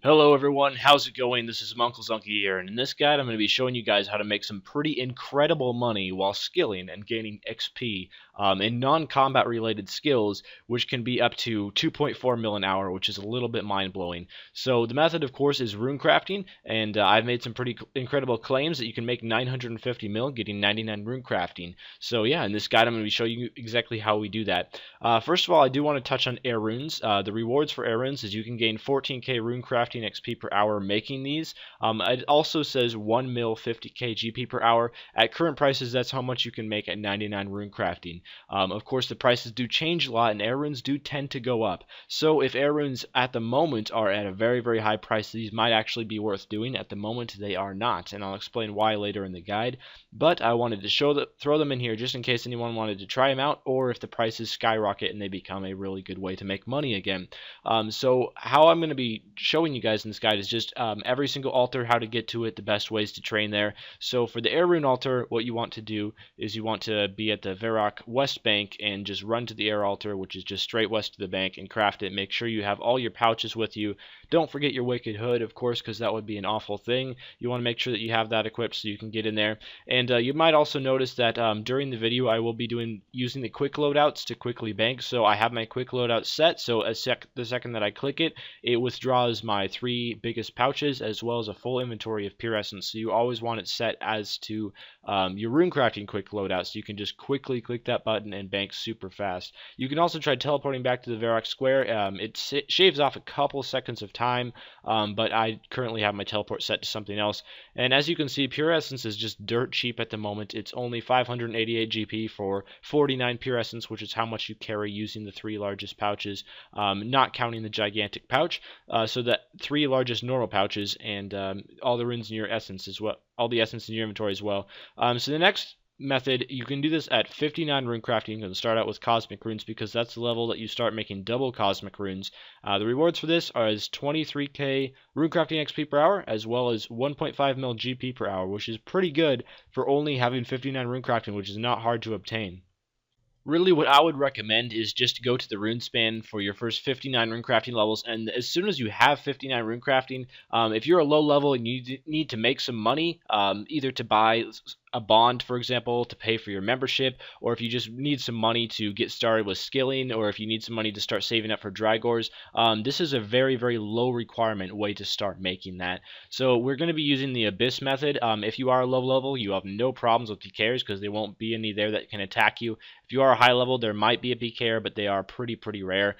Hello everyone, how's it going? This is munclesonkey here, and in this guide I'm going to be showing you guys how to make some pretty incredible money while skilling and gaining XP in non-combat related skills, which can be up to 2.4 mil an hour, which is a little bit mind-blowing. So the method, of course, is runecrafting, and I've made some pretty incredible claims that you can make 950 mil getting 99 runecrafting. So yeah, in this guide I'm going to be showing you exactly how we do that. First of all, I do want to touch on air runes. The rewards for air runes is you can gain 14k runecrafting XP per hour making these. It also says 1 mil 50k GP per hour. At current prices, that's how much you can make at 99 runecrafting. Of course, the prices do change a lot, and air runes do tend to go up. So if air runes at the moment are at a very, very high price, these might actually be worth doing. At the moment, they are not, and I'll explain why later in the guide. But I wanted to throw them in here just in case anyone wanted to try them out, or if the prices skyrocket and they become a really good way to make money again. So how I'm going to be showing you guys in this guide is just every single altar, how to get to it, the best ways to train there. So for the air rune altar, what you want to do is you want to be at the Varrock West Bank and just run to the air altar, which is just straight west of the bank, and craft it. Make sure you have all your pouches with you. Don't forget your wicked hood, of course, because that would be an awful thing. You want to make sure that you have that equipped so you can get in there. And you might also notice that during the video I will be using the quick loadouts to quickly bank. So I have my quick loadout set, so the second that I click it, it withdraws my 3 biggest pouches as well as a full inventory of pure essence. So you always want it set as to your runecrafting quick loadout, so you can just quickly click that button and bank super fast. You can also try teleporting back to the Varrock Square. It shaves off a couple seconds of time, but I currently have my teleport set to something else. And as you can see, pure essence is just dirt cheap at the moment. It's only 588 GP for 49 pure essence, which is how much you carry using the 3 largest pouches, not counting the gigantic pouch. So the 3 largest normal pouches and all the runes in your essence as well, all the essence in your inventory as well. So the next method, you can do this at 59 runecrafting. You can start out with cosmic runes because that's the level that you start making double cosmic runes. The rewards for this are as 23k runecrafting XP per hour as well as 1.5 mil GP per hour, which is pretty good for only having 59 runecrafting, which is not hard to obtain. Really, what I would recommend is just to go to the rune span for your first 59 runecrafting levels, and as soon as you have 59 runecrafting, if you're a low level and you need to make some money, either to buy a bond, for example, to pay for your membership, or if you just need some money to get started with skilling, or if you need some money to start saving up for Drygores, this is a very, very low requirement way to start making that. So we're going to be using the Abyss method. If you are a low level, you have no problems with PKers because there won't be any there that can attack you. If you are a high level, there might be a PKer, but they are pretty rare.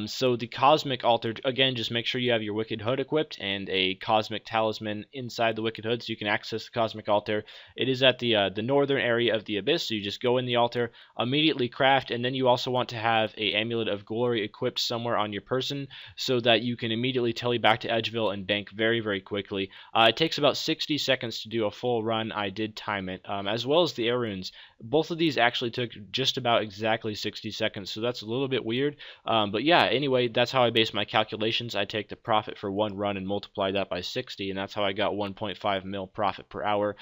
So the Cosmic Altar, again, just make sure you have your Wicked Hood equipped and a Cosmic Talisman inside the Wicked Hood so you can access the Cosmic Altar. It is at the northern area of the Abyss, so you just go in the altar, immediately craft, and then you also want to have a Amulet of Glory equipped somewhere on your person so that you can immediately tele back to Edgeville and bank very quickly. It takes about 60 seconds to do a full run. I did time it, as well as the air runes. Both of these actually took just about exactly 60 seconds, so that's a little bit weird. But yeah, anyway, that's how I base my calculations. I take the profit for one run and multiply that by 60, and that's how I got 1.5 mil profit per hour.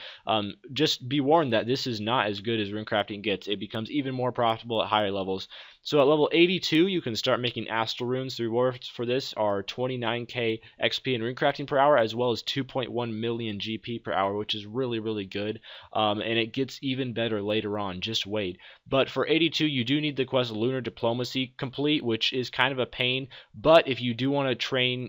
Just be warned that this is not as good as runecrafting gets. It becomes even more profitable at higher levels. So at level 82, you can start making Astral runes. The rewards for this are 29k XP in runecrafting per hour, as well as 2.1 million GP per hour, which is really good. And it gets even better later on. Just wait. But for 82, you do need the quest Lunar Diplomacy complete, which is kind of a pain. But if you do want to train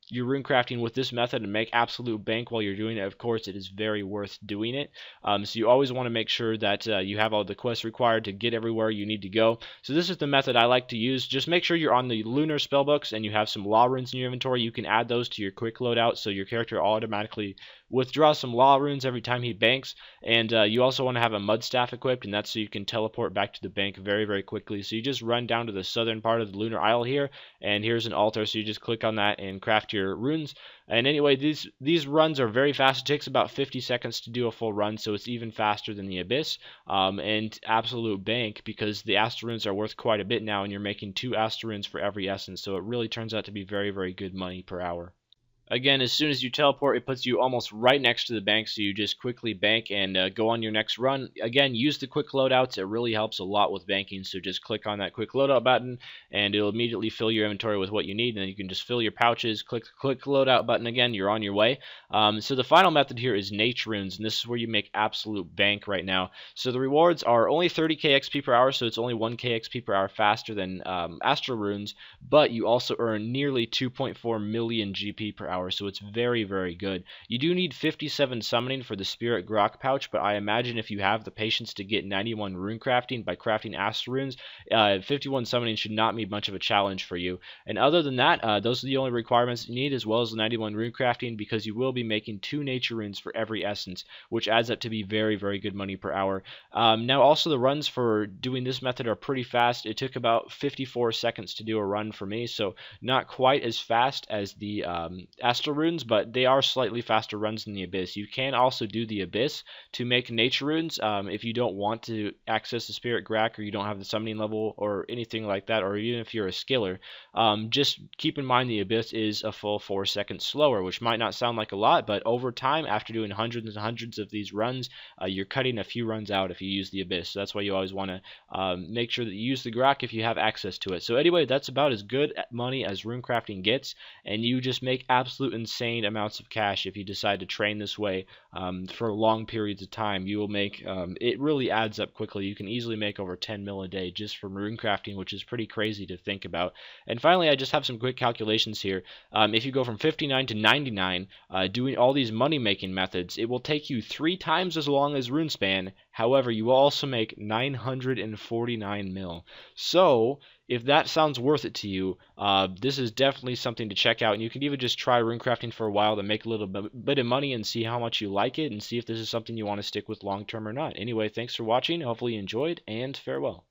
your runecrafting with this method and make absolute bank while you're doing it, of course, it is very worth doing it. So you always want to make sure that you have all the quests required to get everywhere you need to go. So this is the method I like to use. Just make sure you're on the lunar spellbooks and you have some law runes in your inventory. You can add those to your quick loadout so your character automatically withdraws some law runes every time he banks. And you also want to have a mud staff equipped, and that's so you can teleport back to the bank very quickly. So you just run down to the southern part of the lunar isle here, and here's an altar, so you just click on that and craft your runes. And anyway, these runs are very fast. It takes about 50 seconds to do a full run, so it's even faster than the Abyss. And absolute bank, because the Astral runes are worth quite a bit now, and you're making 2 Astral runes for every essence, so it really turns out to be very good money per hour. Again, as soon as you teleport, it puts you almost right next to the bank, so you just quickly bank and go on your next run. Again, use the quick loadouts. It really helps a lot with banking, so just click on that quick loadout button, and it'll immediately fill your inventory with what you need, and then you can just fill your pouches, click the quick loadout button again, you're on your way. So the final method here is nature runes, and this is where you make absolute bank right now. So the rewards are only 30k XP per hour, so it's only 1k XP per hour faster than Astral runes, but you also earn nearly 2.4 million GP per hour, so it's very, very good. You do need 57 summoning for the Spirit Grok pouch, but I imagine if you have the patience to get 91 rune crafting by crafting Astral runes, 51 summoning should not be much of a challenge for you. And other than that, those are the only requirements you need, as well as the 91 rune crafting, because you will be making 2 nature runes for every essence, which adds up to be very, very good money per hour. Now, also the runs for doing this method are pretty fast. It took about 54 seconds to do a run for me, so not quite as fast as the Astral runes, but they are slightly faster runs than the Abyss. You can also do the Abyss to make nature runes if you don't want to access the Spirit Grok, or you don't have the summoning level or anything like that, or even if you're a skiller. Just keep in mind the Abyss is a full 4 seconds slower, which might not sound like a lot, but over time, after doing hundreds and hundreds of these runs, you're cutting a few runs out if you use the Abyss. So that's why you always want to make sure that you use the Grok if you have access to it. So anyway, that's about as good money as runecrafting gets, and you just make absolute insane amounts of cash if you decide to train this way for long periods of time. You will make it really adds up quickly. You can easily make over 10 mil a day just from runecrafting, which is pretty crazy to think about. And finally, I just have some quick calculations here. If you go from 59 to 99 doing all these money making methods, it will take you 3 times as long as RuneSpan. However, you will also make 949 mil. So if that sounds worth it to you, this is definitely something to check out. And you can even just try runecrafting for a while to make a little bit of money and see how much you like it, and see if this is something you want to stick with long term or not. Anyway, thanks for watching. Hopefully you enjoyed, and farewell.